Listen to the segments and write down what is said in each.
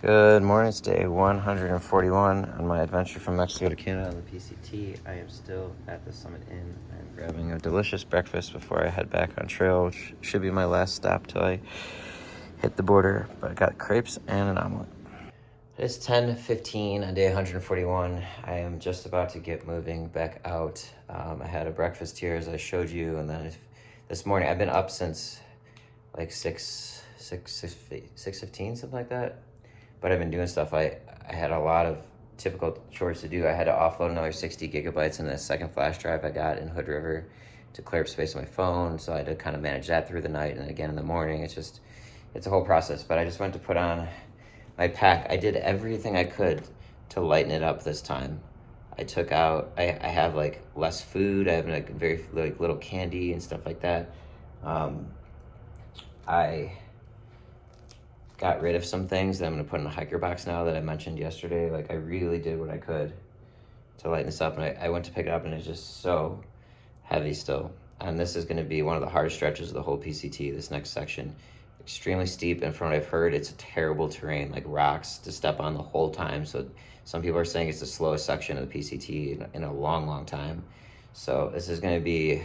Good morning, it's day 141 on my adventure from Mexico to Canada on the PCT. I am still at the Summit Inn. I'm grabbing a delicious breakfast before I head back on trail, which should be my last stop till I hit the border. But I got crepes and an omelet. It's 10:15 on day 141. I am just about to get moving back out. I had a breakfast here as I showed you, and then this morning I've been up since like 6:15, something like that. But I've been doing stuff. I had a lot of typical chores to do. I had to offload another 60 gigabytes in the second flash drive I got in Hood River to clear up space on my phone. So I had to kind of manage that through the night and again in the morning. It's a whole process. But I just went to put on my pack. I did everything I could to lighten it up this time. I took out, I have like less food. I have like very like little candy and stuff like that. I got rid of some things that I'm gonna put in a hiker box now that I mentioned yesterday. Like I really did what I could to lighten this up, and I went to pick it up and it's just so heavy still. And this is gonna be one of the hardest stretches of the whole PCT, this next section. Extremely steep, and from what I've heard, it's a terrible terrain, like rocks to step on the whole time. So some people are saying it's the slowest section of the PCT in a long, long time. So this is gonna be,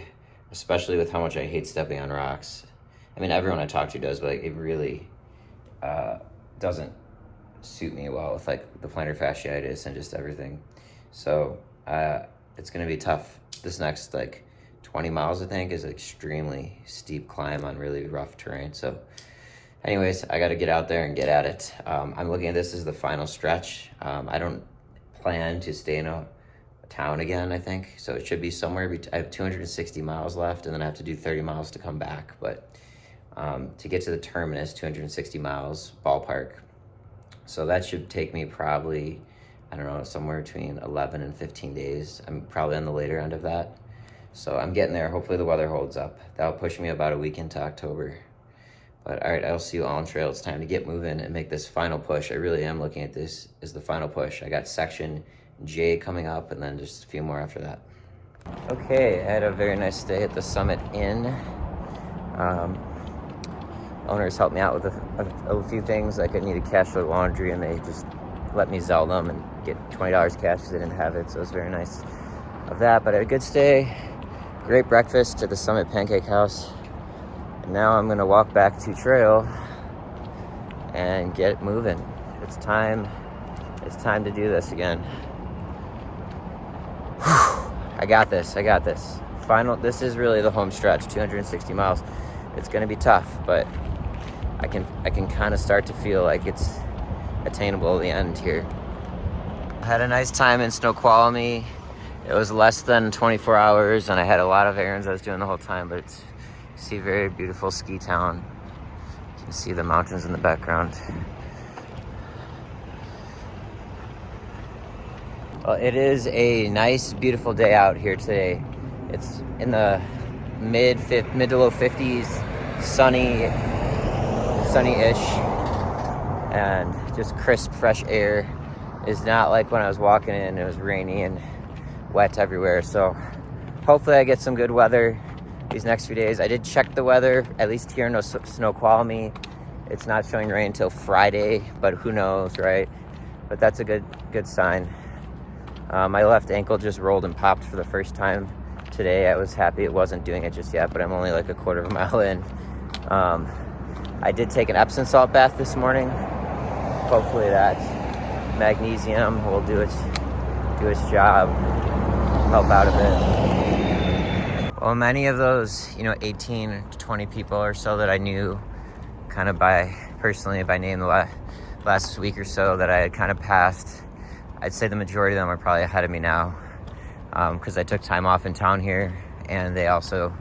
especially with how much I hate stepping on rocks. I mean, everyone I talk to does, but like, it really doesn't suit me well with like the plantar fasciitis and just everything. So it's gonna be tough. This next like 20 miles I think is an extremely steep climb on really rough terrain. So anyways, I got to get out there and get at it. I'm looking at this as the final stretch. I don't plan to stay in a town again, I think. So it should be somewhere I have 260 miles left, and then I have to do 30 miles to come back. But to get to the terminus, 260 miles ballpark. So that should take me probably, I don't know, somewhere between 11 and 15 days. I'm probably on the later end of that. So I'm getting there. Hopefully the weather holds up. That'll push me about a week into October. But all right, I'll see you all on trail. It's time to get moving and make this final push. I really am looking at this as the final push. I got section J coming up and then just a few more after that. Okay, I had a very nice stay at the Summit Inn. Owners helped me out with a few things. Like I needed cash for the laundry, and they just let me Zelle them and get $20 cash because they didn't have it. So it was very nice of that. But I had a good stay, great breakfast at the Summit Pancake House. And now I'm gonna walk back to trail and get moving. It's time to do this again. Whew. I got this. This is really the home stretch, 260 miles. It's gonna be tough, but I can kind of start to feel like it's attainable at the end here. I had a nice time in Snoqualmie. It was less than 24 hours, and I had a lot of errands I was doing the whole time, but it's, you see, very beautiful ski town. You can see the mountains in the background. Well, it is a nice, beautiful day out here today. It's in the mid to low 50s, sunny-ish, and just crisp, fresh air. Is not like when I was walking in, it was rainy and wet everywhere. So hopefully I get some good weather these next few days. I did check the weather, at least here in Snoqualmie. It's not showing rain until Friday, but who knows, right? But that's a good sign. My left ankle just rolled and popped for the first time today. I was happy it wasn't doing it just yet, but I'm only like a quarter of a mile in. I did take an Epsom salt bath this morning. Hopefully that magnesium will do its job, help out a bit. Well, many of those, 18 to 20 people or so that I knew kind of by name the last week or so that I had kind of passed, I'd say the majority of them are probably ahead of me now, because I took time off in town here, and they also,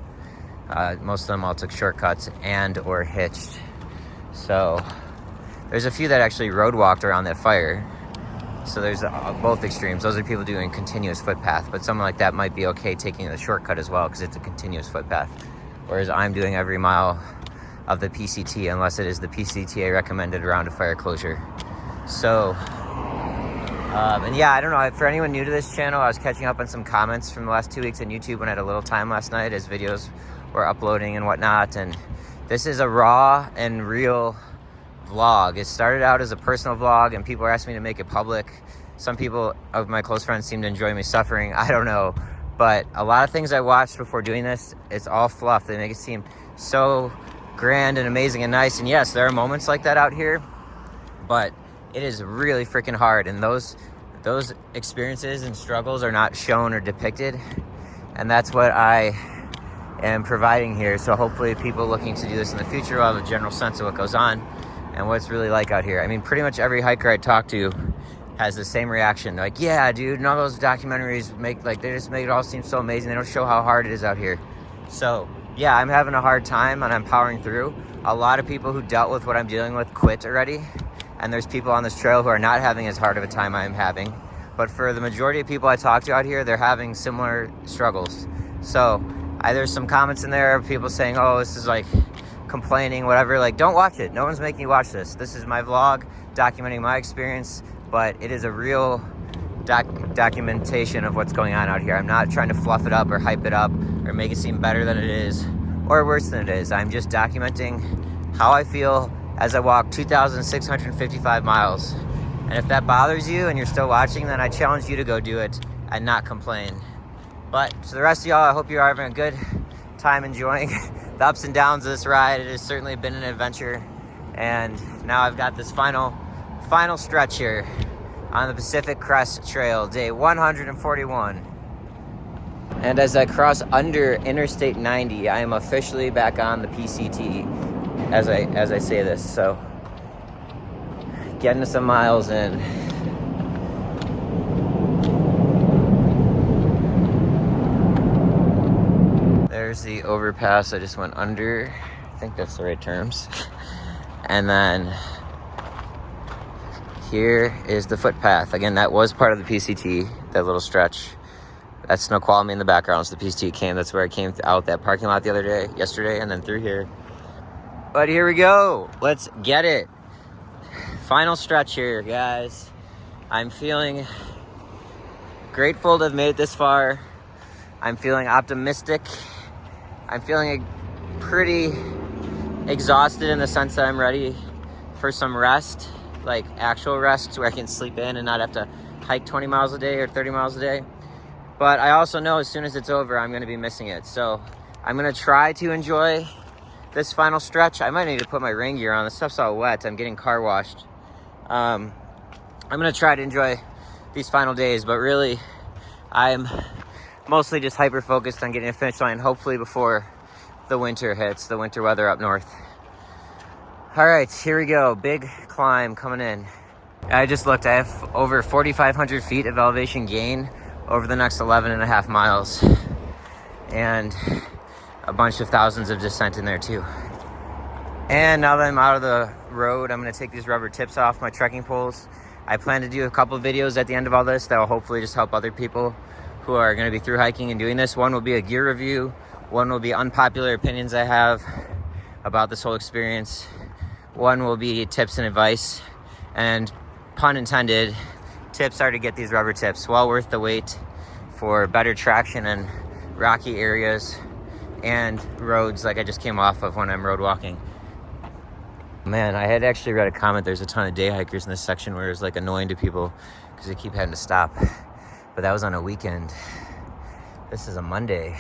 most of them all took shortcuts and or hitched. So there's a few that actually road walked around that fire. So there's both extremes. Those are people doing continuous footpath, but someone like that might be okay taking the shortcut as well because it's a continuous footpath. Whereas I'm doing every mile of the PCT unless it is the PCTA recommended around a fire closure. So, and yeah, I don't know. For anyone new to this channel, I was catching up on some comments from the last 2 weeks on YouTube when I had a little time last night as videos were uploading and whatnot. And this is a raw and real vlog. It started out as a personal vlog and people are asking me to make it public. Some people of my close friends seem to enjoy me suffering. I don't know. But a lot of things I watched before doing this, it's all fluff. They make it seem so grand and amazing and nice. And yes, there are moments like that out here, but it is really freaking hard. And those experiences and struggles are not shown or depicted. And that's what I am providing here. So hopefully people looking to do this in the future will have a general sense of what goes on and what it's really like out here. I mean, pretty much every hiker I talk to has the same reaction. They're like, yeah, dude, and all those documentaries they just make it all seem so amazing. They don't show how hard it is out here. So yeah, I'm having a hard time and I'm powering through. A lot of people who dealt with what I'm dealing with quit already. And there's people on this trail who are not having as hard of a time I'm having. But for the majority of people I talk to out here, they're having similar struggles. So there's some comments in there, people saying, oh, this is like complaining, whatever. Like, don't watch it. No one's making you watch this. This is my vlog documenting my experience, but it is a real documentation of what's going on out here. I'm not trying to fluff it up or hype it up or make it seem better than it is or worse than it is. I'm just documenting how I feel as I walk 2,655 miles. And if that bothers you and you're still watching, then I challenge you to go do it and not complain. But to the rest of y'all, I hope you're having a good time enjoying the ups and downs of this ride. It has certainly been an adventure. And now I've got this final stretch here on the Pacific Crest Trail, day 141. And as I cross under Interstate 90, I am officially back on the PCT as I say this. So getting some miles in. There's the overpass I just went under. I think that's the right terms. And then here is the footpath. Again, that was part of the PCT, that little stretch. That's Snoqualmie in the background. So the PCT came. That's where I came out that parking lot yesterday, and then through here. But here we go. Let's get it. Final stretch here, guys. I'm feeling grateful to have made it this far. I'm feeling optimistic. I'm feeling pretty exhausted in the sense that I'm ready for some rest, like actual rest where I can sleep in and not have to hike 20 miles a day or 30 miles a day. But I also know as soon as it's over, I'm going to be missing it. So I'm going to try to enjoy this final stretch. I might need to put my rain gear on. The stuff's all wet. I'm getting car washed. I'm going to try to enjoy these final days, but really I'm mostly just hyper focused on getting a finish line, hopefully before the winter hits, the winter weather up north. All right, here we go. Big climb coming in. I just looked. I have over 4,500 feet of elevation gain over the next 11 and a half miles. And a bunch of thousands of descent in there too. And now that I'm out of the road, I'm going to take these rubber tips off my trekking poles. I plan to do a couple of videos at the end of all this that will hopefully just help other people who are going to be through hiking and doing this. One will be a gear review. One will be unpopular opinions I have about this whole experience. One will be tips and advice. And pun intended, tips are to get these rubber tips. Well worth the wait for better traction in rocky areas and roads like I just came off of when I'm road walking. Man, I had actually read a comment. There's a ton of day hikers in this section where it's like annoying to people because they keep having to stop. But that was on a weekend. This is a Monday.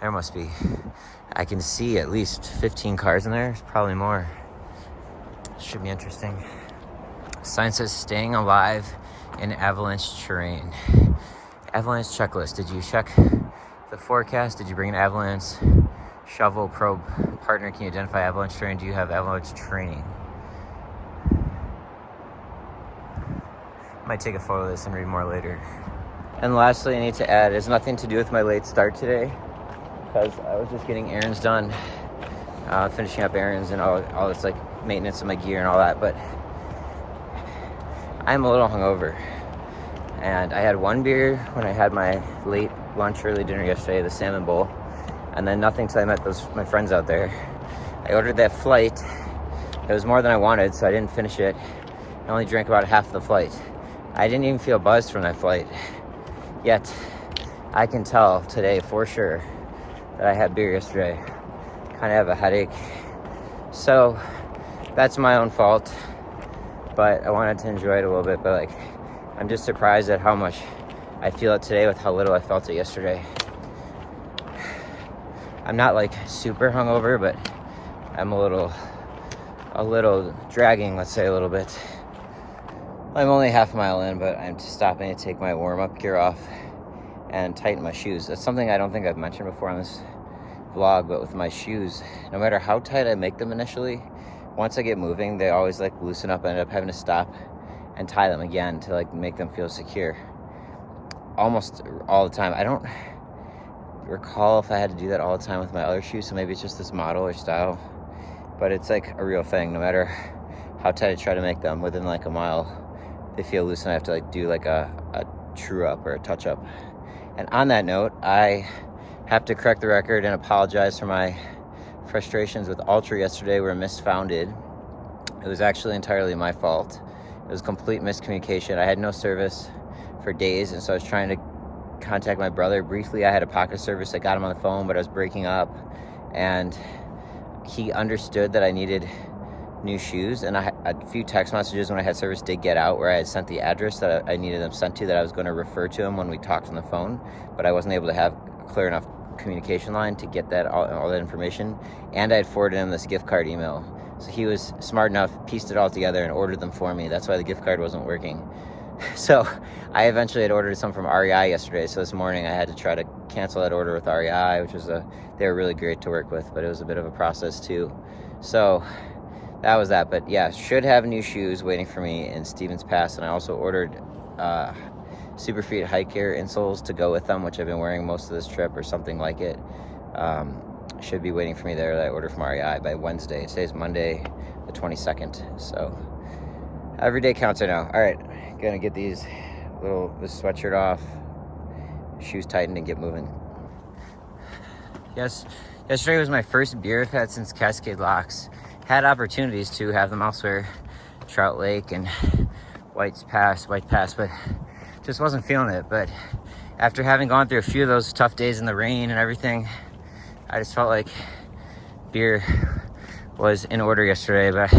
There must be, I can see at least 15 cars in there. There's probably more. Should be interesting. Sign says staying alive in avalanche terrain. Avalanche checklist. Did you check the forecast? Did you bring an avalanche shovel probe partner? Can you identify avalanche terrain? Do you have avalanche training? Might take a photo of this and read more later. And lastly, I need to add, it has nothing to do with my late start today because I was just getting errands done, finishing up errands and all this like maintenance of my gear and all that, but I'm a little hungover. And I had one beer when I had my late lunch, early dinner yesterday, the salmon bowl, and then nothing till I met my friends out there. I ordered that flight. It was more than I wanted, so I didn't finish it. I only drank about half of the flight. I didn't even feel buzzed from that flight. Yet, I can tell today for sure that I had beer yesterday. Kind of have a headache. So, that's my own fault, but I wanted to enjoy it a little bit. But like, I'm just surprised at how much I feel it today with how little I felt it yesterday. I'm not like super hungover, but I'm a little dragging, let's say a little bit. I'm only half a mile in, but I'm stopping to take my warm-up gear off and tighten my shoes. That's something I don't think I've mentioned before on this vlog, but with my shoes, no matter how tight I make them initially, once I get moving, they always like loosen up. I end up having to stop and tie them again to like make them feel secure. Almost all the time. I don't recall if I had to do that all the time with my other shoes, so maybe it's just this model or style, but it's like a real thing. No matter how tight I try to make them, within like a mile they feel loose and I have to like do like a true up or a touch up. And on that note, I have to correct the record and apologize for my frustrations with Ultra yesterday were misfounded. It was actually entirely my fault. It was complete miscommunication. I had no service for days, and so I was trying to contact my brother briefly. I had a pocket service. I got him on the phone, but I was breaking up, and he understood that I needed new shoes, and a few text messages when I had service did get out where I had sent the address that I needed them sent to, that I was going to refer to him when we talked on the phone, but I wasn't able to have a clear enough communication line to get that all that information. And I had forwarded him this gift card email, so he was smart enough, pieced it all together and ordered them for me. That's why the gift card wasn't working. So I eventually had ordered some from REI yesterday, so this morning I had to try to cancel that order with REI, which was they were really great to work with, but it was a bit of a process too. So that was that. But yeah, should have new shoes waiting for me in Stevens Pass, and I also ordered Superfeet hike gear insoles to go with them, which I've been wearing most of this trip or something like it. Should be waiting for me there, that I ordered from REI by Wednesday. Today's Monday the 22nd, so every day counts right now. All right, gonna get this sweatshirt off, shoes tightened, and get moving. Yes, yesterday was my first beer I've had since Cascade Locks. Had opportunities to have them elsewhere, Trout Lake and White Pass, but just wasn't feeling it. But after having gone through a few of those tough days in the rain and everything, I just felt like beer was in order yesterday. But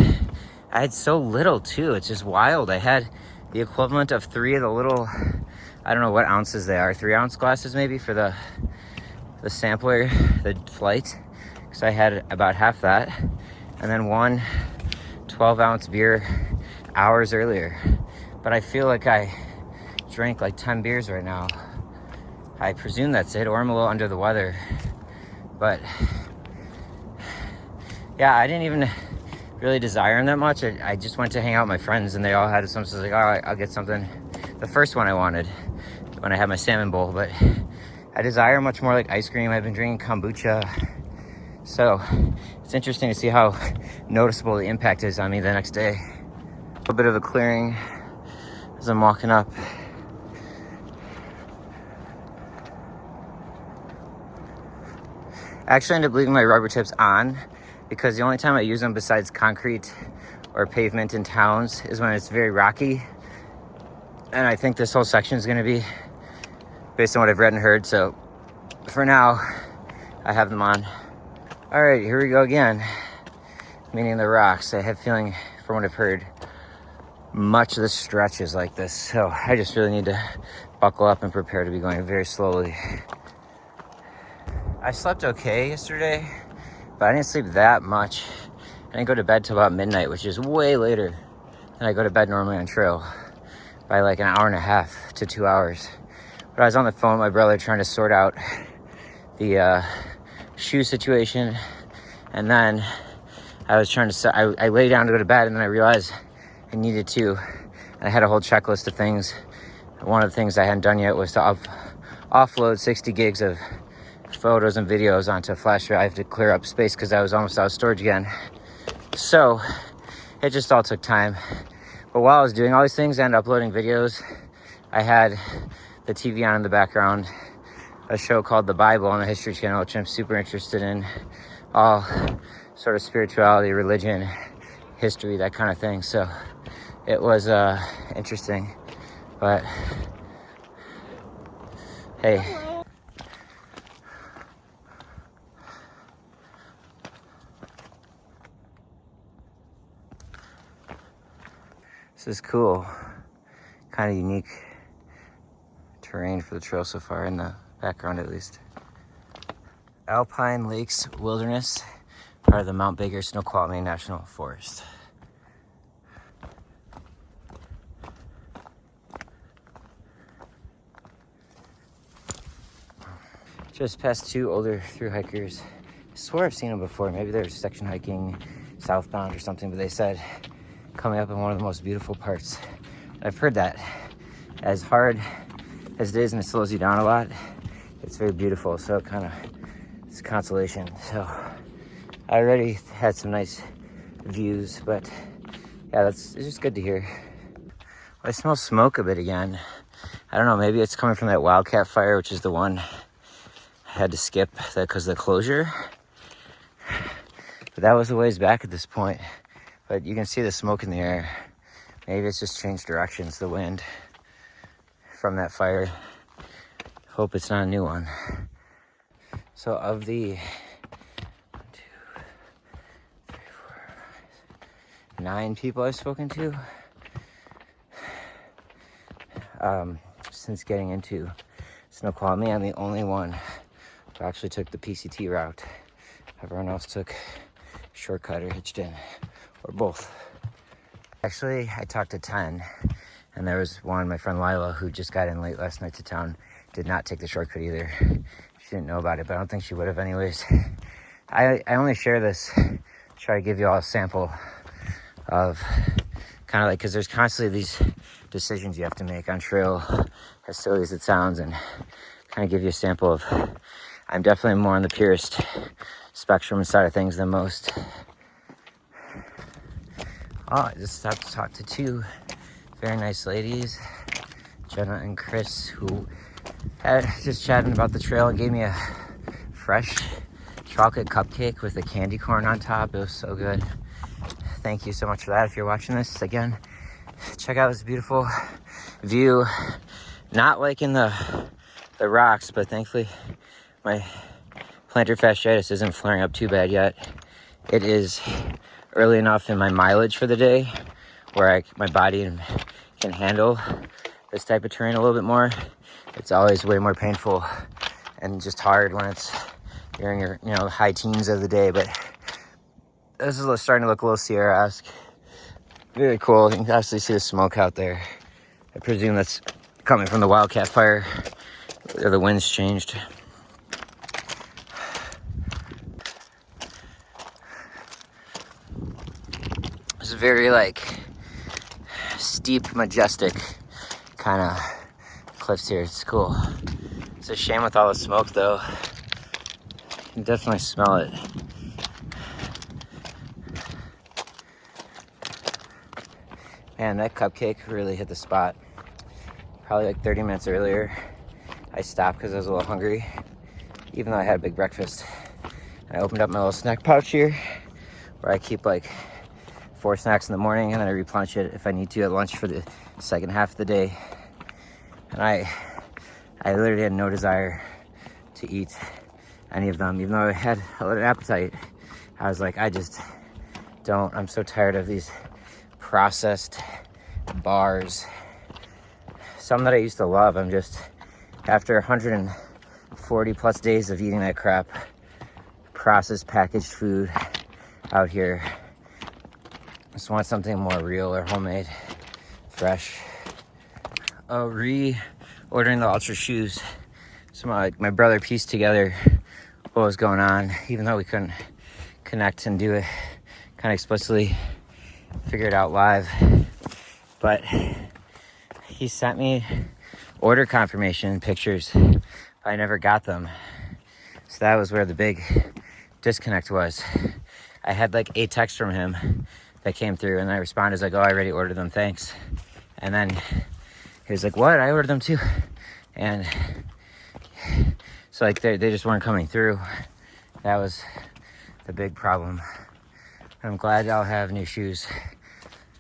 I had so little too. It's just wild. I had the equivalent of 3 of the little, I don't know what ounces they are, 3-ounce glasses maybe for the sampler, the flight, because I had about half that. And then one 12-ounce beer hours earlier. But I feel like I drank like 10 beers right now. I presume that's it, or I'm a little under the weather. But yeah, I didn't even really desire them that much. I just went to hang out with my friends, and they all had some, so I was like, all right, I'll get something. The first one I wanted when I had my salmon bowl, but I desire much more like ice cream. I've been drinking kombucha. So it's interesting to see how noticeable the impact is on me the next day. A little bit of a clearing as I'm walking up. I actually ended up leaving my rubber tips on because the only time I use them besides concrete or pavement in towns is when it's very rocky. And I think this whole section is going to be, based on what I've read and heard. So for now, I have them on. All right, here we go again. Meaning the rocks. I have a feeling, from what I've heard, much of this stretch is like this. So I just really need to buckle up and prepare to be going very slowly. I slept okay yesterday, but I didn't sleep that much. I didn't go to bed till about midnight, which is way later than I go to bed normally on trail, by like an hour and a half to 2 hours. But I was on the phone with my brother trying to sort out the shoe situation, and then I was trying to I lay down to go to bed, and then I realized I needed to, and I had a whole checklist of things. One of the things I hadn't done yet was to offload 60 gigs of photos and videos onto a flash drive to clear up space because I was almost out of storage again. So it just all took time. But while I was doing all these things and uploading videos, I had the TV on in the background, a show called The Bible on the History Channel, which I'm super interested in. All sort of spirituality, religion, history, that kind of thing. So it was interesting. But hey. This is cool. Kind of unique terrain for the trail so far, in the background at least. Alpine Lakes Wilderness, part of the Mount Baker Snoqualmie National Forest. Just past two older through hikers. I swear I've seen them before. Maybe they're section hiking southbound or something, but they said coming up in one of the most beautiful parts. I've heard that. As hard as it is and it slows you down a lot, it's very beautiful, so it kind of, it's consolation. So I already had some nice views, but yeah, it's just good to hear. I smell smoke a bit again. I don't know, maybe it's coming from that wildcat fire, which is the one I had to skip because of the closure. But that was a ways back at this point. But you can see the smoke in the air. Maybe it's just changed directions, the wind from that fire. Hope it's not a new one. So of the 1, 2, 3, 4, 5, 9 people I've spoken to, since getting into Snoqualmie, I'm the only one who actually took the PCT route. Everyone else took shortcut or hitched in, or both. Actually, I talked to 10, and there was one, my friend Lila, who just got in late last night to town, did not take the shortcut either. She didn't know about it, but I don't think she would have anyways. I only share this to try to give you all a sample of kind of like, because there's constantly these decisions you have to make on trail, as silly as it sounds, and kind of give you a sample of, I'm definitely more on the purist spectrum side of things than most. Oh, I just stopped to talk to 2 very nice ladies, Jenna and Chris, who had just chatting about the trail and gave me a fresh chocolate cupcake with a candy corn on top. It was so good. Thank you so much for that. If you're watching this again, check out this beautiful view. Not like in the rocks, but thankfully my plantar fasciitis isn't flaring up too bad yet. It is early enough in my mileage for the day where my body can handle this type of terrain a little bit more. It's always way more painful and just hard when you're in your high teens of the day, but this is starting to look a little Sierra-esque. Very cool. You can actually see the smoke out there. I presume that's coming from the wildcat fire, or the wind's changed. It's very steep, majestic kind of cliffs here. It's cool. It's a shame with all the smoke though. You can definitely smell it. Man, that cupcake really hit the spot. Probably like 30 minutes earlier, I stopped because I was a little hungry, even though I had a big breakfast. And I opened up my little snack pouch here, where I keep 4 snacks in the morning, and then I replenish it if I need to at lunch for the second half of the day. And I literally had no desire to eat any of them, even though I had a little appetite. I was like, I just don't. I'm so tired of these processed bars. Some that I used to love, I'm just, after 140 plus days of eating that crap, processed packaged food out here, I just want something more real or homemade, fresh. Oh, re-ordering the Ultra shoes. So my brother pieced together what was going on, even though we couldn't connect and do it kind of explicitly, figure it out live. But he sent me order confirmation pictures, but I never got them. So that was where the big disconnect was. I had a text from him that came through, and I responded like, oh, I already ordered them, thanks. And then he was like, what? I ordered them too. And so they just weren't coming through. That was the big problem. I'm glad I'll have new shoes.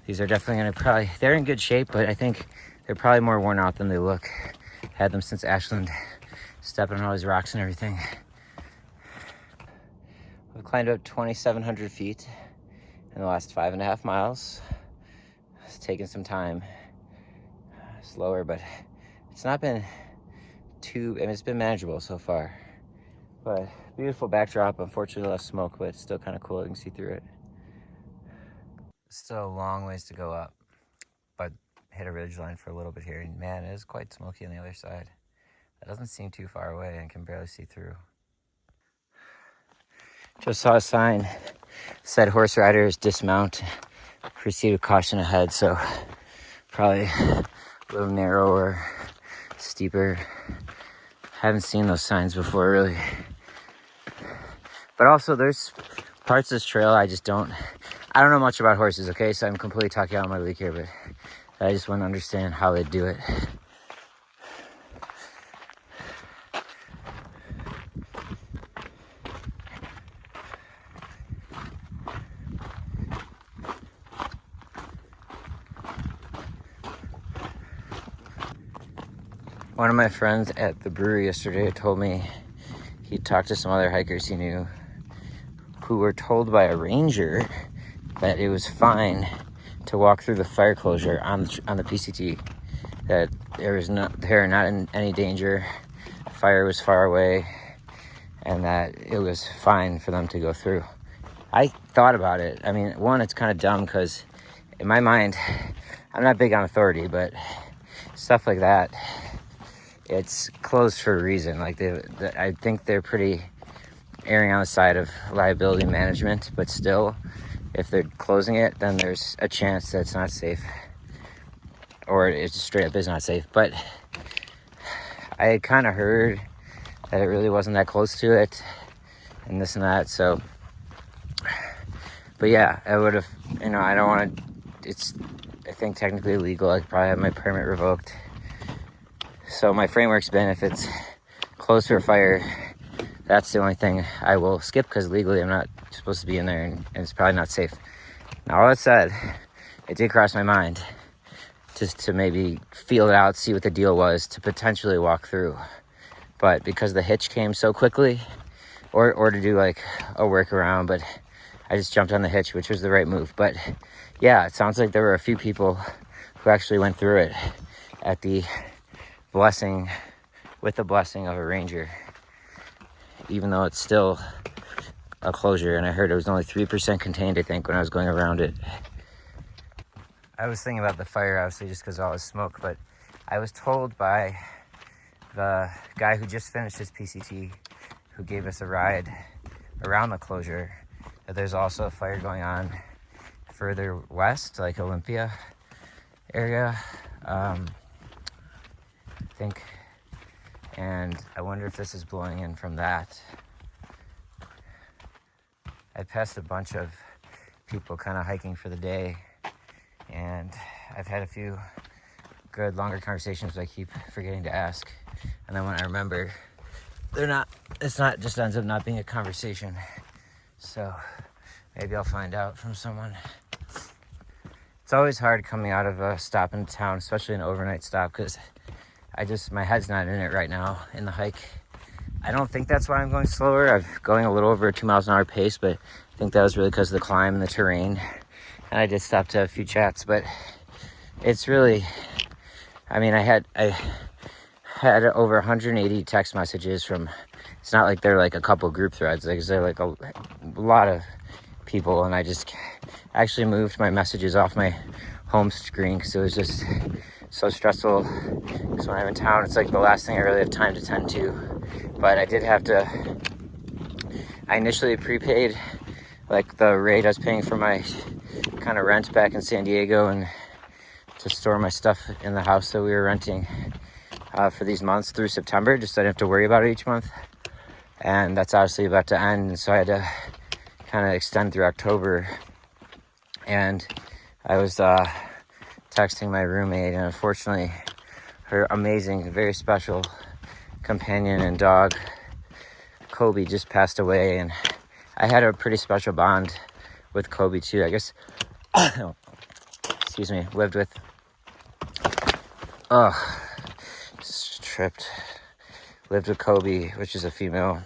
These are definitely gonna they're in good shape, but I think they're probably more worn out than they look. Had them since Ashland, stepping on all these rocks and everything. We've climbed up 2,700 feet in the last 5.5 miles. taken some time, slower, but it's not been too, I mean, it's been manageable so far. But beautiful backdrop, unfortunately less smoke, but it's still kind of cool. You can see through it. Still a long ways to go up, but hit a ridge line for a little bit here, and man, it is quite smoky on the other side. That doesn't seem too far away and can barely see through. Just saw a sign, said horse riders dismount, proceed with caution ahead, so probably a little narrower, steeper. Haven't seen those signs before, really. But also there's parts of this trail I don't know much about horses, okay? So I'm completely talking out of my league here, but I just want to understand how they do it. One of my friends at the brewery yesterday told me he talked to some other hikers he knew who were told by a ranger that it was fine to walk through the fire closure on the PCT, that they're not in any danger, the fire was far away, and that it was fine for them to go through. I thought about it. I mean, one, it's kind of dumb because in my mind, I'm not big on authority, but stuff like that, it's closed for a reason. Like I think they're pretty erring on the side of liability management, but still, if they're closing it, then there's a chance that it's not safe, or it's straight up is not safe. But I had kind of heard that it really wasn't that close to it, and this and that. So, but yeah, I would have, I don't want to. It's, I think, technically illegal. I could probably have my permit revoked. So my framework's been, if it's closed for a fire, that's the only thing I will skip, because legally I'm not supposed to be in there, and it's probably not safe. Now, all that said, it did cross my mind just to maybe feel it out, see what the deal was, to potentially walk through. But because the hitch came so quickly, or to do like a workaround, but I just jumped on the hitch, which was the right move. But yeah, it sounds like there were a few people who actually went through it at the blessing, with the blessing of a ranger, even though it's still a closure. And I heard it was only 3% contained, I think, when I was going around it. I was thinking about the fire, obviously, just because all this smoke, but I was told by the guy who just finished his PCT, who gave us a ride around the closure, that there's also a fire going on further west, like Olympia area, I think. And I wonder if this is blowing in from that. I passed a bunch of people kind of hiking for the day, and I've had a few good longer conversations, but I keep forgetting to ask. And then when I remember, it's not just ends up not being a conversation. So maybe I'll find out from someone. It's always hard coming out of a stop in town, especially an overnight stop, because my head's not in it right now in the hike. I don't think that's why I'm going slower. I'm going a little over a 2 miles an hour pace, but I think that was really because of the climb and the terrain. And I did stop to have a few chats, but it's really, I mean, I had over 180 text messages from, it's not like they're like a couple group threads, like they're like a lot of people, and I just actually moved my messages off my home screen because it was just so stressful. Because when I'm in town, it's like the last thing I really have time to tend to. But I did have to, I initially prepaid like the rate I was paying for my kind of rent back in San Diego, and to store my stuff in the house that we were renting for these months through September, just so I didn't have to worry about it each month. And that's obviously about to end, and so I had to kind of extend through October. And I was texting my roommate, and unfortunately her amazing, very special companion and dog, Kobe, just passed away. And I had a pretty special bond with Kobe too, I guess. Excuse me, lived with, lived with Kobe, which is a female,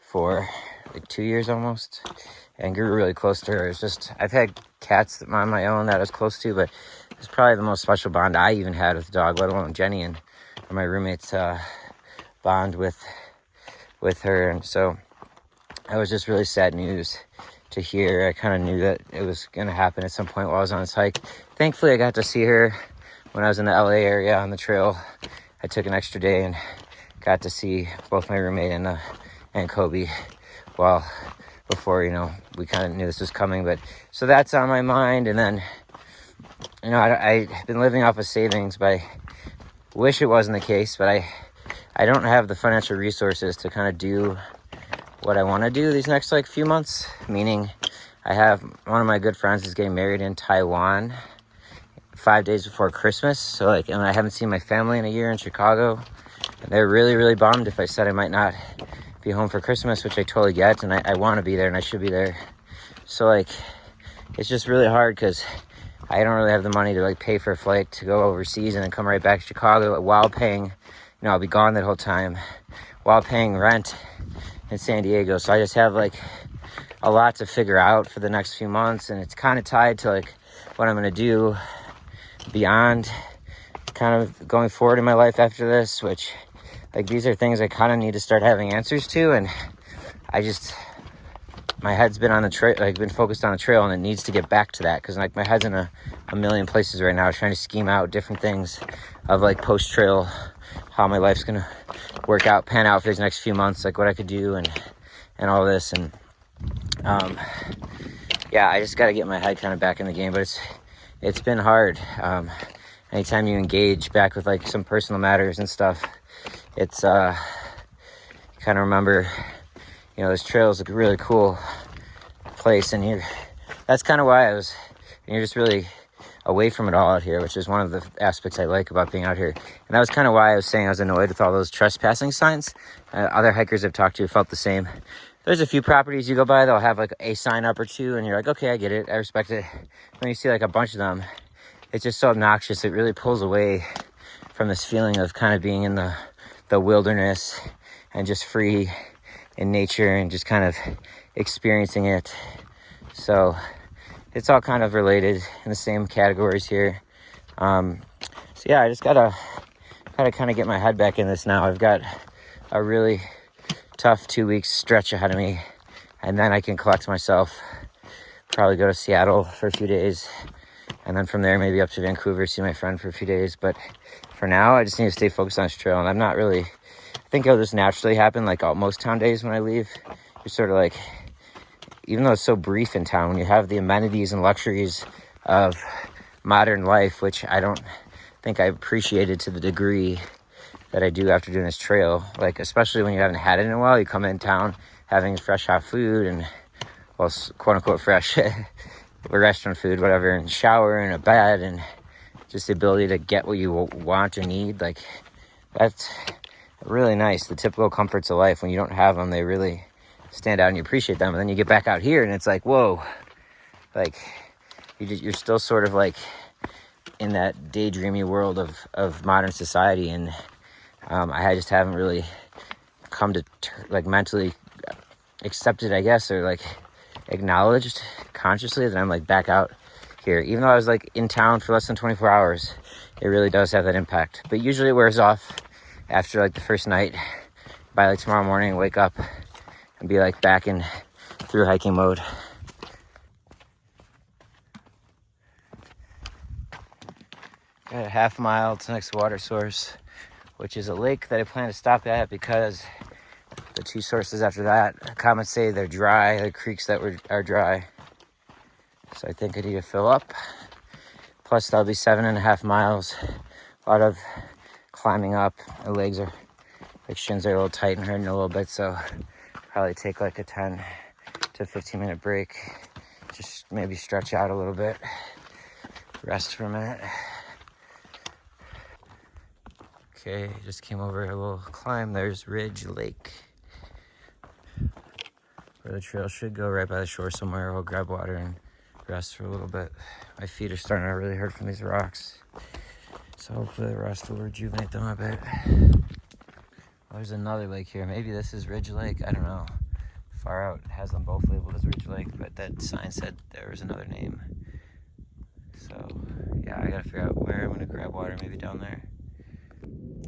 for like 2 years almost, and grew really close to her. It's just, I've had cats on my own that I was close to, but it's probably the most special bond I even had with the dog, let alone Jenny and my roommate's bond with her. And so that was just really sad news to hear. I kind of knew that it was going to happen at some point while I was on this hike. Thankfully, I got to see her when I was in the LA area on the trail. I took an extra day and got to see both my roommate and Kobe before, we kind of knew this was coming. But so that's on my mind. And then, I've been living off of savings, but I wish it wasn't the case. But I don't have the financial resources to kind of do what I want to do these next few months. Meaning, I have one of my good friends is getting married in Taiwan 5 days before Christmas. So and I haven't seen my family in a year in Chicago. And they're really, really bummed if I said I might not be home for Christmas, which I totally get. And I want to be there and I should be there. So it's just really hard because I don't really have the money to pay for a flight to go overseas and then come right back to Chicago while paying, I'll be gone that whole time, while paying rent in San Diego. So I just have a lot to figure out for the next few months. And it's kind of tied to what I'm going to do beyond kind of going forward in my life after this, which these are things I kind of need to start having answers to. And my head's been on the trail, been focused on the trail, and it needs to get back to that because my head's in a million places right now, trying to scheme out different things of post trail, how my life's gonna pan out for these next few months, what I could do and all this. And I just got to get my head kind of back in the game, but it's been hard. Anytime you engage back with some personal matters and stuff, it's kind of remember, this trail is a really cool place, and that's kind of why you're just really away from it all out here, which is one of the aspects I like about being out here. And that was kind of why I was saying I was annoyed with all those trespassing signs. Other hikers I've talked to felt the same. There's a few properties you go by, they'll have a sign up or two, and you're like, okay, I get it, I respect it. When you see a bunch of them, it's just so obnoxious. It really pulls away from this feeling of kind of being in the wilderness and just free in nature and just kind of experiencing it. So it's all kind of related in the same categories here. I just gotta kind of get my head back in this now. I've got a really tough 2 weeks stretch ahead of me, and then I can collect myself, probably go to Seattle for a few days, and then from there maybe up to Vancouver, see my friend for a few days. But for now, I just need to stay focused on this trail, and I'm not really, I think it'll just naturally happen most town days when I leave. You're sort of even though it's so brief in town, when you have the amenities and luxuries of modern life, which I don't think I appreciated to the degree that I do after doing this trail, especially when you haven't had it in a while, you come in town having fresh hot food and, well, quote unquote fresh restaurant food, whatever, and shower and a bed and just the ability to get what you want or need. That's really nice. The typical comforts of life, when you don't have them, they really stand out and you appreciate them. And then you get back out here and it's whoa, you're still sort of in that daydreamy world of modern society. And I just haven't really come to mentally accepted, I guess, or acknowledged consciously that I'm back out here. Even though I was in town for less than 24 hours, it really does have that impact. But usually it wears off after the first night. By tomorrow morning, wake up and be back in through hiking mode. Got a half mile to the next water source, which is a lake that I plan to stop at because the two sources after that, comments say they're dry, the creeks that are dry. So I think I need to fill up. Plus that'll be 7.5 miles. A lot of climbing up. My legs are, shins are a little tight and hurting a little bit, so probably take a 10 to 15 minute break. Just maybe stretch out a little bit. Rest for a minute. Okay, just came over a little climb. There's Ridge Lake, where the trail should go, right by the shore somewhere. I'll grab water and rest for a little bit. My feet are starting to really hurt from these rocks, so hopefully the rest will rejuvenate them a bit. Oh, there's another lake here. Maybe this is Ridge Lake. I don't know. Far out has them both labeled as Ridge Lake, but that sign said there was another name. So yeah, I gotta figure out where I'm gonna grab water, maybe down there.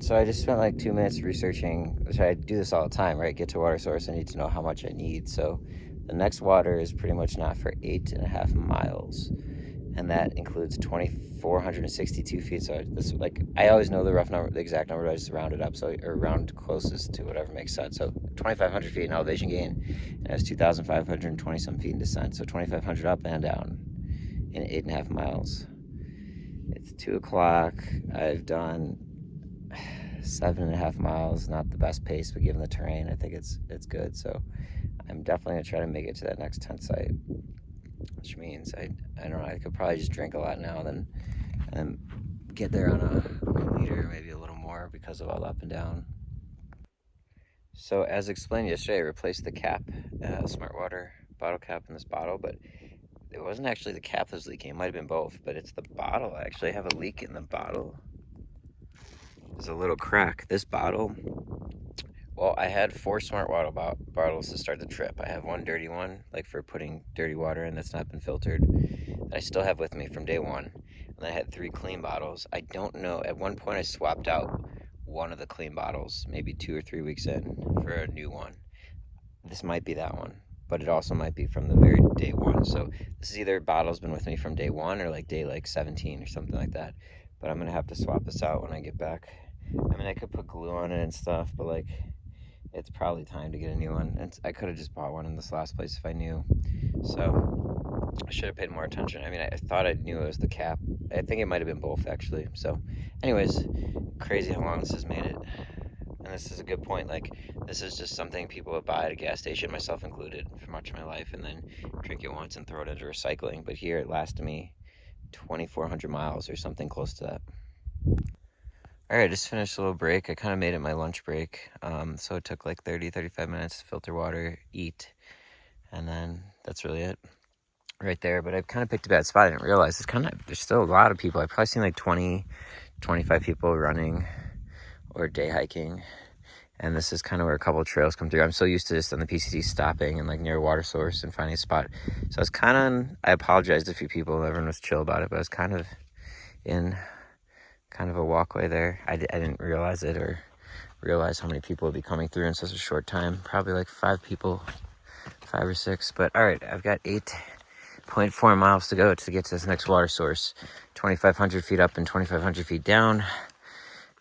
So I just spent like 2 minutes researching, which I do this all the time, right? Get to a water source, I need to know how much I need. So the next water is pretty much not for 8.5 miles. And that includes 2,462 feet. So this, like, I always know the rough number, the exact number, but I just round it up, so, or round closest to whatever makes sense. So 2,500 feet in elevation gain, and that's 2,520 some feet in descent. So 2,500 up and down in 8.5 miles. It's 2 o'clock. I've done 7.5 miles. Not the best pace, but given the terrain, I think it's good. So I'm definitely gonna try to make it to that next tent site, which means I don't know, I could probably just drink a lot now and get there on a liter, maybe a little more, because of all the up and down. So as explained yesterday, I replaced the cap, Smart Water bottle cap in this bottle, but it wasn't actually the cap that was leaking. It might have been both, but it's the bottle. I actually have a leak in the bottle. There's a little crack. This bottle, well, I had 4 Smart Water bottles to start the trip. I have one dirty one, like for putting dirty water in that's not been filtered, that I still have with me from day one. And then I had 3 clean bottles. I don't know, at one point I swapped out one of the clean bottles, maybe 2 or 3 weeks in, for a new one. This might be that one, but it also might be from the very day one. So this is either a bottle's been with me from day one or like day 17 or something like that. But I'm gonna have to swap this out when I get back. I mean, I could put glue on it and stuff, but like, it's probably time to get a new one. And I could have just bought one in this last place if I knew. So I should have paid more attention. I mean, I thought I knew it was the cap. I think it might have been both, actually. So anyways, crazy how long this has made it. And this is a good point. Like, this is just something people would buy at a gas station, myself included, for much of my life, and then drink it once and throw it into recycling. But here it lasted me 2,400 miles or something close to that. All right, I just finished a little break. I kind of made it my lunch break. So it took like 35 minutes to filter water, eat, and then that's really it right there. But I kind of picked a bad spot. I didn't realize there's still a lot of people. I've probably seen like 20, 25 people running or day hiking. And this is kind of where a couple of trails come through. I'm so used to this on the PCT stopping and like near a water source and finding a spot. So I apologized to a few people. Everyone was chill about it, but I was kind of in kind of a walkway there. I didn't realize it or realize how many people would be coming through in such a short time. Probably like 5 people, 5 or 6. But all right, I've got 8.4 miles to go to get to this next water source. 2,500 feet up and 2,500 feet down.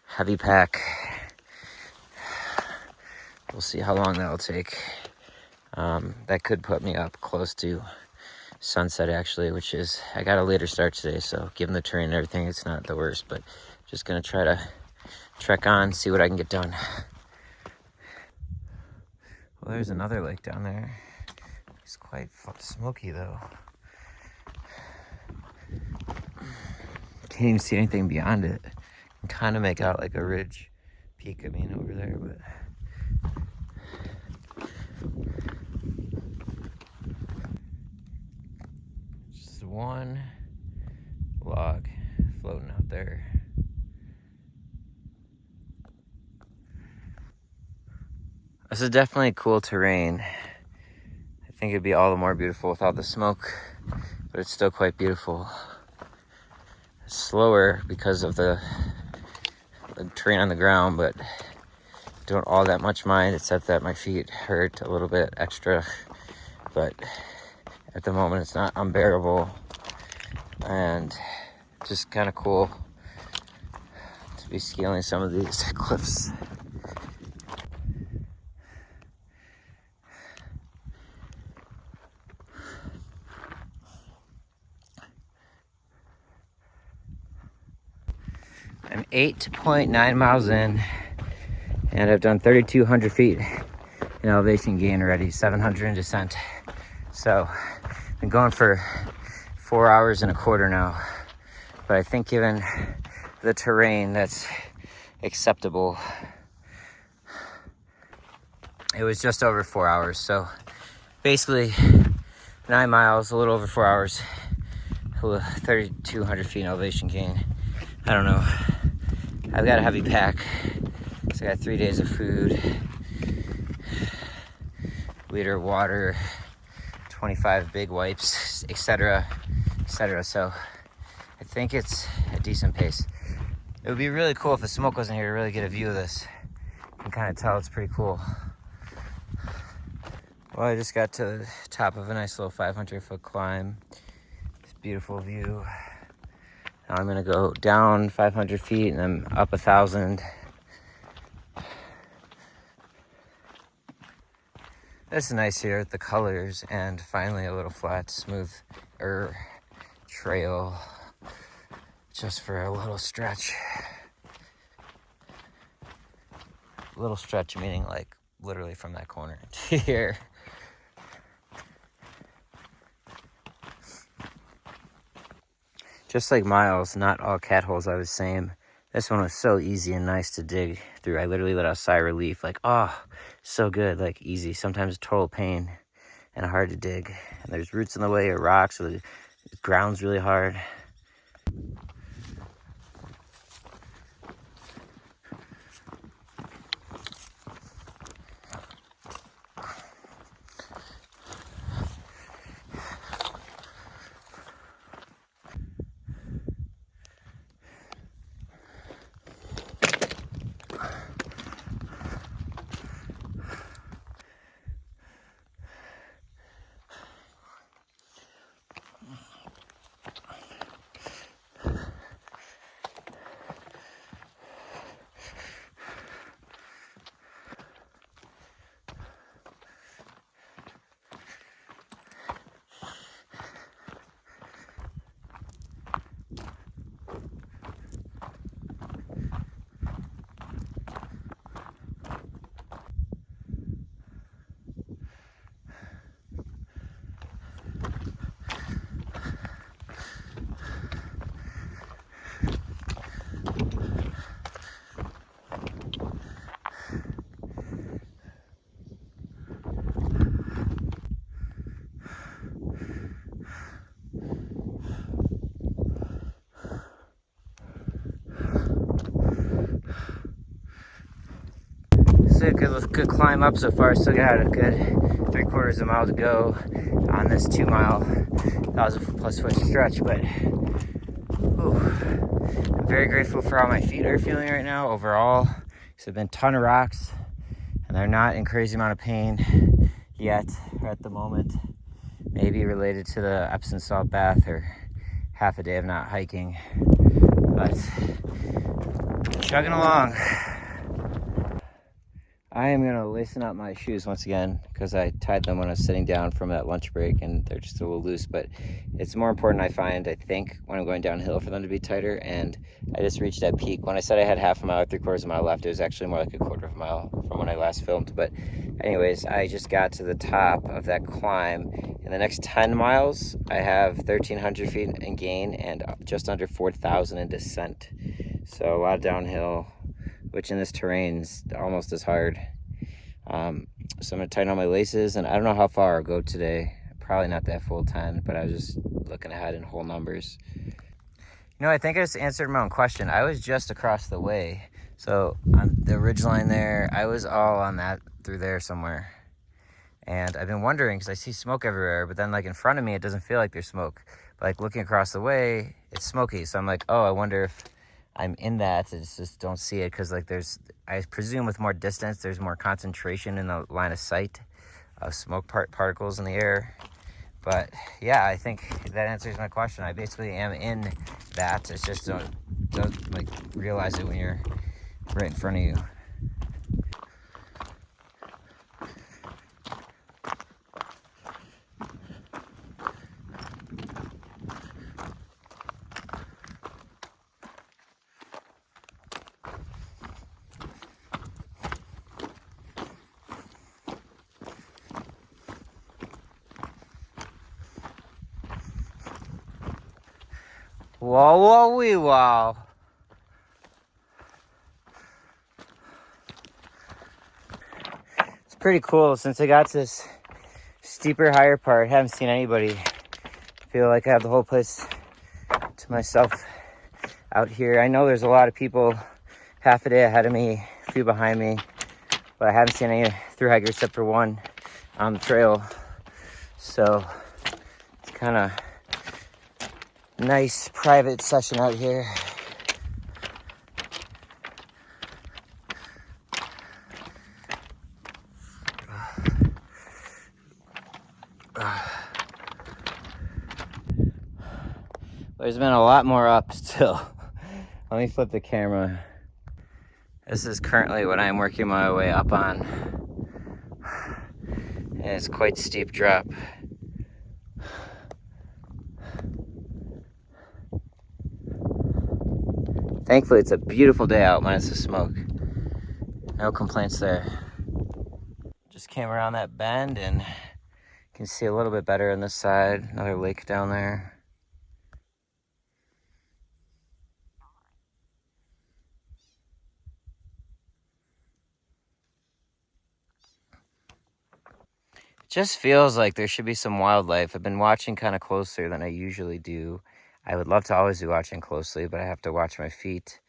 Heavy pack. We'll see how long that'll take. That could put me up close to sunset, actually, which is, I got a later start today, so given the terrain and everything, it's not the worst, but just gonna try to trek on, see what I can get done. Well, there's another lake down there. It's quite smoky, though. Can't even see anything beyond it. You can kind of make out like a ridge peak, over there, but just one log floating out there. This is definitely cool terrain. I think it'd be all the more beautiful without the smoke, but it's still quite beautiful. It's slower because of the terrain on the ground, but don't all that much mind, except that my feet hurt a little bit extra. But at the moment, it's not unbearable, and just kind of cool to be scaling some of these cliffs. I'm 8.9 miles in, and I've done 3,200 feet in elevation gain already, 700 in descent. So I've been going for 4 hours and a quarter now, but I think given the terrain, that's acceptable. It was just over 4 hours, so basically 9 miles, a little over 4 hours, 3,200 feet in elevation gain. I don't know. I've got a heavy pack, so I got 3 days of food, liter of water, 25 big wipes, etc., etc. So I think it's a decent pace. It would be really cool if the smoke wasn't here to really get a view of this. You can kind of tell it's pretty cool. Well, I just got to the top of a nice little 500-foot climb. This beautiful view. Now I'm gonna go down 500 feet and then up 1,000. It's nice here with the colors and finally a little flat, smooth trail just for a little stretch. A little stretch meaning like literally from that corner to here. Just like Miles, not all cat holes are the same. This one was so easy and nice to dig through. I literally let out a sigh of relief, like, oh, so good, like easy. Sometimes total pain and hard to dig. And there's roots in the way or rocks, so the ground's really hard. It's a good climb up so far. Still got a good 3/4 mile to go on this 2 mile 1,000+ foot stretch, but I'm very grateful for how my feet are feeling right now overall. Because there've been a ton of rocks and they're not in crazy amount of pain yet or at the moment. Maybe related to the Epsom salt bath or half a day of not hiking, but chugging along. I am gonna loosen up my shoes once again because I tied them when I was sitting down from that lunch break and they're just a little loose, but it's more important, I think, when I'm going downhill for them to be tighter. And I just reached that peak. When I said I had half a mile or 3/4 mile left, it was actually more like 1/4 mile from when I last filmed. But anyways, I just got to the top of that climb. In the next 10 miles, I have 1,300 feet in gain and just under 4,000 in descent. So a lot of downhill, which in this terrain is almost as hard. So I'm gonna tighten all my laces, and I don't know how far I'll go today. Probably not that full 10, but I was just looking ahead in whole numbers. You know, I think I just answered my own question. I was just across the way. So on the ridge line there, I was all on that through there somewhere. And I've been wondering, because I see smoke everywhere, but then like in front of me, it doesn't feel like there's smoke. But like looking across the way, it's smoky. So I'm like, oh, I wonder if I'm in that. I just don't see it because like I presume with more distance, there's more concentration in the line of sight of smoke particles in the air. But yeah, I think that answers my question. I basically am in that. It's just don't like realize it when you're right in front of you. Whoa, whoa, wee, wow. It's pretty cool. Since I got to this steeper, higher part, I haven't seen anybody. I feel like I have the whole place to myself out here. I know there's a lot of people half a day ahead of me, a few behind me, but I haven't seen any thru-hikers except for one on the trail. So it's kind of Nice private session out here. There's been a lot more up still. Let me flip the camera. This is currently what I'm working my way up on. And it's quite a steep drop. Thankfully, it's a beautiful day out, minus the smoke. No complaints there. Just came around that bend and you can see a little bit better on this side. Another lake down there. Just feels like there should be some wildlife. I've been watching kind of closer than I usually do. I would love to always be watching closely, but I have to watch my feet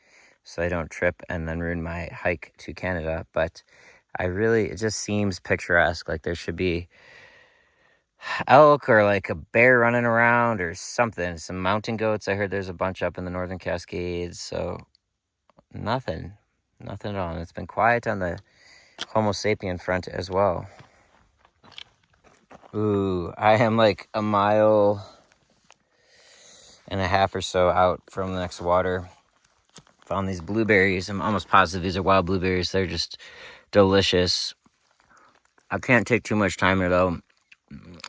so I don't trip and then ruin my hike to Canada. But it just seems picturesque. Like there should be elk or like a bear running around or something. Some mountain goats. I heard there's a bunch up in the Northern Cascades. So nothing at all. And it's been quiet on the Homo sapien front as well. Ooh, I am like a mile and a half or so out from the next water. Found these blueberries. I'm almost positive these are wild blueberries. They're just delicious. I can't take too much time here though.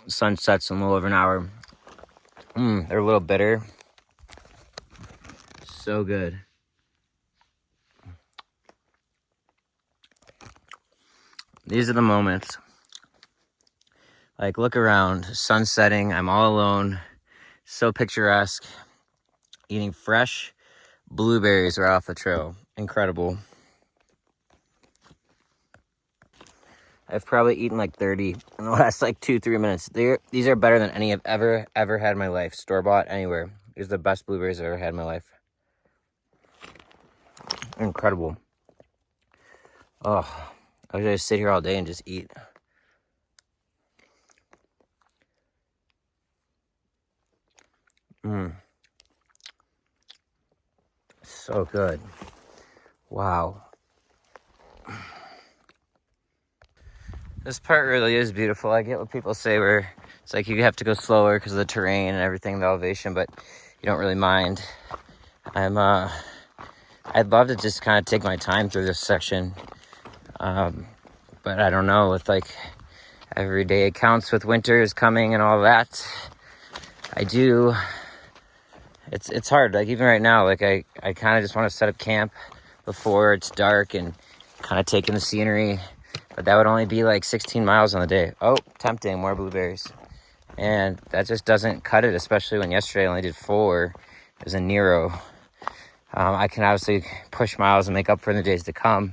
Sun sets in a little over an hour. They're a little bitter. So good. These are the moments. Like, look around, sun setting, I'm all alone, so picturesque, eating fresh blueberries right off the trail, incredible. I've probably eaten like 30 in the last like 2-3 minutes. These are better than any I've ever had in my life, store-bought, anywhere. These are the best blueberries I've ever had in my life. Incredible. Oh, I wish I could sit here all day and just eat. So good. Wow. This part really is beautiful. I get what people say where it's like you have to go slower because of the terrain and everything, the elevation, but you don't really mind. I'd love to just kind of take my time through this section. But I don't know, with like every day it counts with winter is coming and all that. It's hard. Like even right now, like I kind of just want to set up camp before it's dark and kind of take in the scenery. But that would only be like 16 miles on the day. Oh, tempting, more blueberries. And that just doesn't cut it, especially when yesterday I only did 4. It was a Nero. I can obviously push miles and make up for the days to come.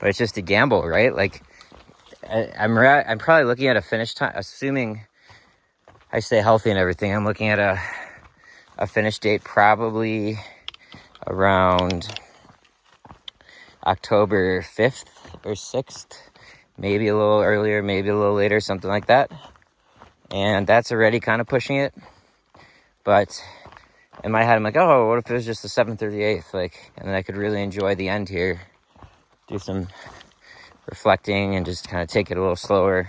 But it's just a gamble, right? Like, I'm probably looking at a finish time, assuming I stay healthy and everything. I'm looking at a finish date probably around October 5th or 6th. Maybe a little earlier, maybe a little later, something like that. And that's already kind of pushing it. But in my head, I'm like, oh, what if it was just the 7th or the 8th? Like, and then I could really enjoy the end here. Do some reflecting and just kind of take it a little slower.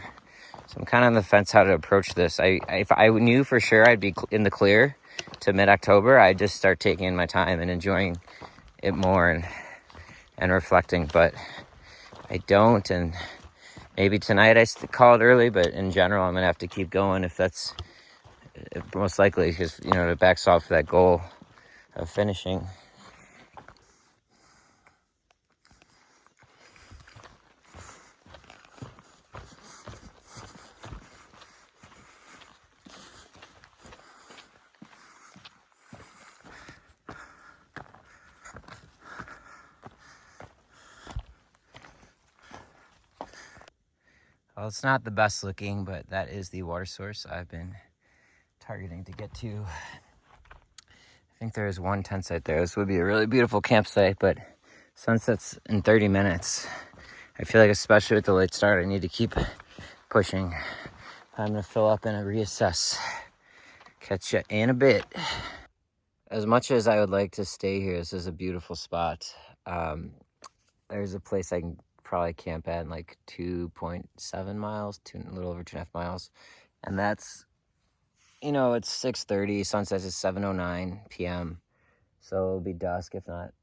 So I'm kind of on the fence how to approach this. If I knew for sure I'd be in the clear to mid-October, I'd just start taking my time and enjoying it more and reflecting. But I don't, and maybe tonight I call it early, but in general, I'm going to have to keep going if that's most likely, because, to backstop for that goal of finishing. Well, it's not the best looking, but that is the water source I've been targeting to get to. I think there is one tent site there. This would be a really beautiful campsite, but sunsets in 30 minutes. I feel like, especially with the late start, I need to keep pushing. I'm going to fill up and reassess. Catch you in a bit. As much as I would like to stay here, this is a beautiful spot. There's a place I can probably camp at in like 2.7 miles, a little over 2.5 miles. And that's, you know, it's 6:30, sunset is 7:09 p.m. So it'll be dusk, if not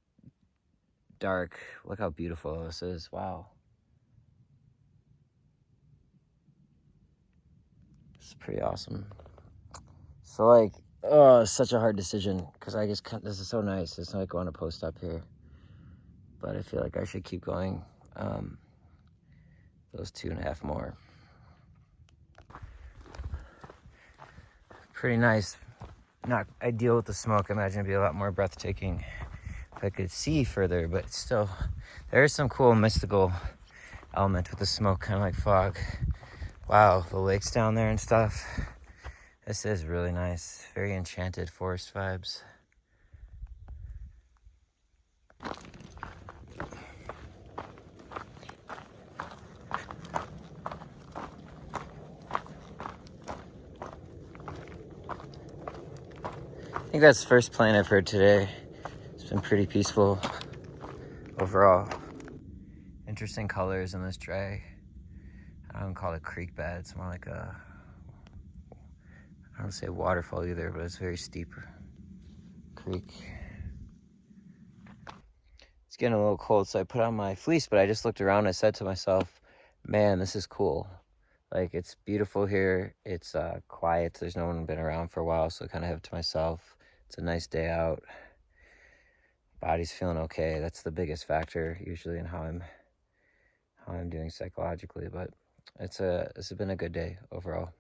dark. Look how beautiful this is. Wow. It's pretty awesome. So like, oh, it's such a hard decision because I just, this is so nice. It's like going to post up here. But I feel like I should keep going those 2.5 more. Pretty nice. Not ideal with the smoke. I imagine it'd be a lot more breathtaking if I could see further, but still, there is some cool mystical element with the smoke, kind of like fog. Wow, the lake's down there and stuff. This is really nice. Very enchanted forest vibes. I think that's the first plane I've heard today. It's been pretty peaceful overall. Interesting colors in this dry, I don't call it creek bed. It's more like a, I don't say waterfall either, but it's very steep creek. It's getting a little cold, so I put on my fleece, but I just looked around and I said to myself, man, this is cool. Like, it's beautiful here. It's quiet. There's no one been around for a while, so I kind of have it to myself. It's a nice day out. Body's feeling okay. That's the biggest factor usually in how I'm doing psychologically, but this has been a good day overall.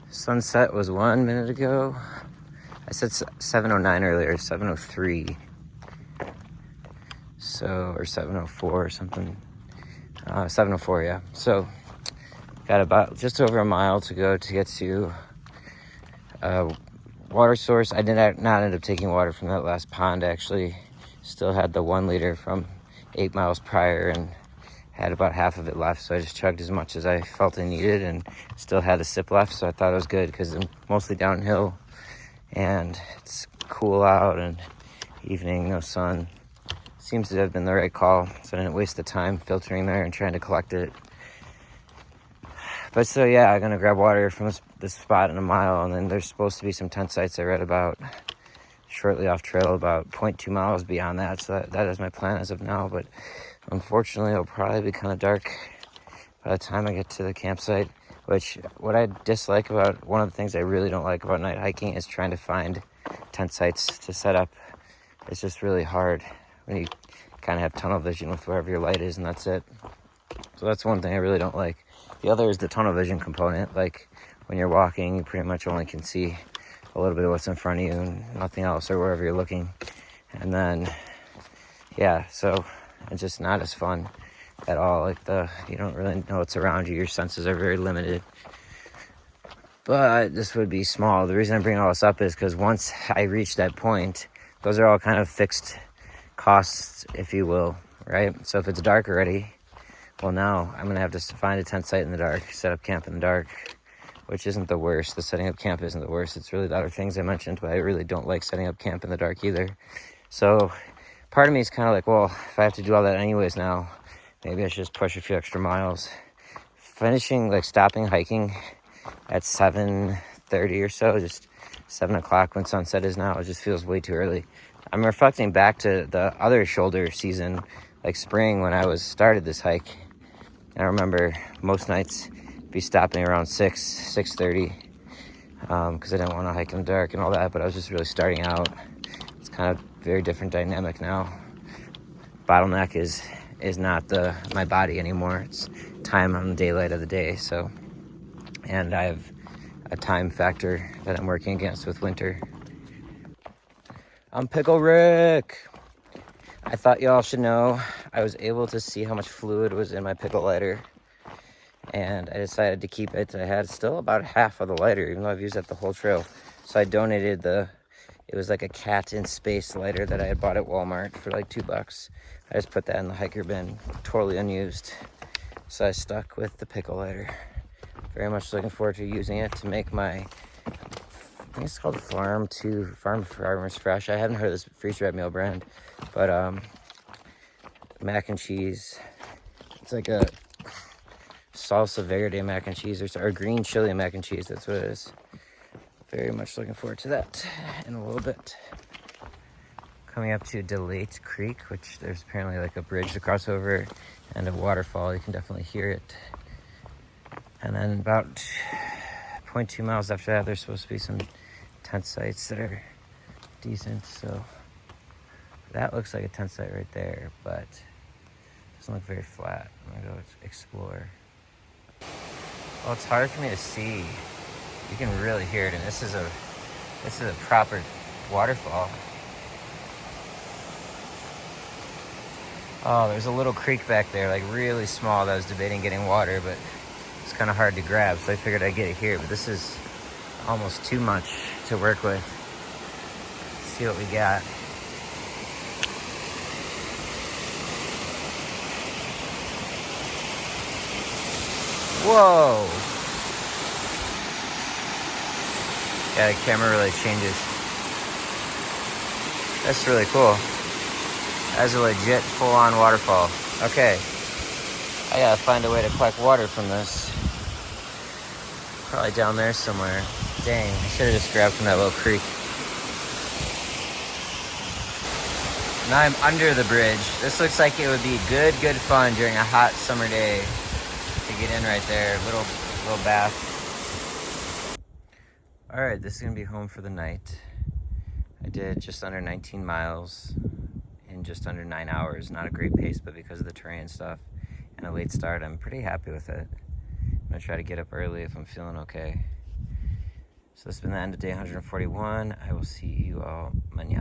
Sunset was 1 minute ago. I said 7:09 earlier, 7:03. So, or 7:04 or something. 7:04, yeah. So, got about just over a mile to go to get to a water source. I did not end up taking water from that last pond, actually. Still had the 1 liter from 8 miles prior and had about half of it left. So I just chugged as much as I felt I needed and still had a sip left. So I thought it was good because I'm mostly downhill and it's cool out and evening, no sun. Seems to have been the right call, so I didn't waste the time filtering there and trying to collect it. But so yeah, I'm gonna grab water from this spot in a mile, and then there's supposed to be some tent sites I read about shortly off trail, about 0.2 miles beyond that. So that is my plan as of now. But unfortunately, it'll probably be kind of dark by the time I get to the campsite. Which, what I dislike about, one of the things I really don't like about night hiking is trying to find tent sites to set up. It's just really hard when you kind of have tunnel vision with wherever your light is, and that's it. So that's one thing I really don't like. The other is the tunnel vision component. Like, when you're walking, you pretty much only can see a little bit of what's in front of you and nothing else, or wherever you're looking. And then, yeah, so it's just not as fun at all. Like, you don't really know what's around you. Your senses are very limited. But this would be small. The reason I bring all this up is because once I reach that point, those are all kind of fixed costs, if you will, right? So if it's dark already, well, now I'm going to have to find a tent site in the dark, set up camp in the dark, which isn't the worst. The setting up camp isn't the worst. It's really the other things I mentioned, but I really don't like setting up camp in the dark either. So part of me is kind of like, well, if I have to do all that anyways now, maybe I should just push a few extra miles. Stopping hiking at 7:30 or so, just 7 o'clock when sunset is now, it just feels way too early. I'm reflecting back to the other shoulder season, like spring, when I started this hike. I remember most nights be stopping around 6:30 because I didn't want to hike in the dark and all that, but I was just really starting out. It's kind of very different dynamic now. Bottleneck is not my body anymore. It's time on the daylight of the day. So, and I have a time factor that I'm working against with winter. I'm Pickle Rick. I thought y'all should know I was able to see how much fluid was in my pickle lighter, and I decided to keep it. I had still about half of the lighter, even though I've used that the whole trail. So I donated it was like a cat in space lighter that I had bought at Walmart for like $2. I just put that in the hiker bin, totally unused. So I stuck with the pickle lighter. Very much looking forward to using it to make my, I think it's called Farmers Fresh. I haven't heard of this freeze-dried meal brand, but mac and cheese. It's like a salsa verde mac and cheese, or green chili mac and cheese. That's what it is. Very much looking forward to that in a little bit. Coming up to Delate Creek, which there's apparently like a bridge to cross over and a waterfall. You can definitely hear it. And then about 0.2 miles after that, there's supposed to be some tent sites that are decent. So that looks like a tent site right there, but it doesn't look very flat. I'm gonna go explore. Well, it's hard for me to see. You can really hear it, and this is a proper waterfall. Oh, there's a little creek back there, like really small, that I was debating getting water, but it's kind of hard to grab, so I figured I'd get it here. But this is almost too much to work with. Let's see what we got. Whoa! Yeah, the camera really changes. That's really cool. That's a legit full-on waterfall. Okay. I gotta find a way to collect water from this. Probably down there somewhere. Dang, I should have just grabbed from that little creek. Now I'm under the bridge. This looks like it would be good fun during a hot summer day to get in right there. Little bath. All right, this is gonna be home for the night. I did just under 19 miles in just under 9 hours. Not a great pace, but because of the terrain stuff and a late start, I'm pretty happy with it. I'm gonna try to get up early if I'm feeling okay. So this has been the end of day 141. I will see you all mañana.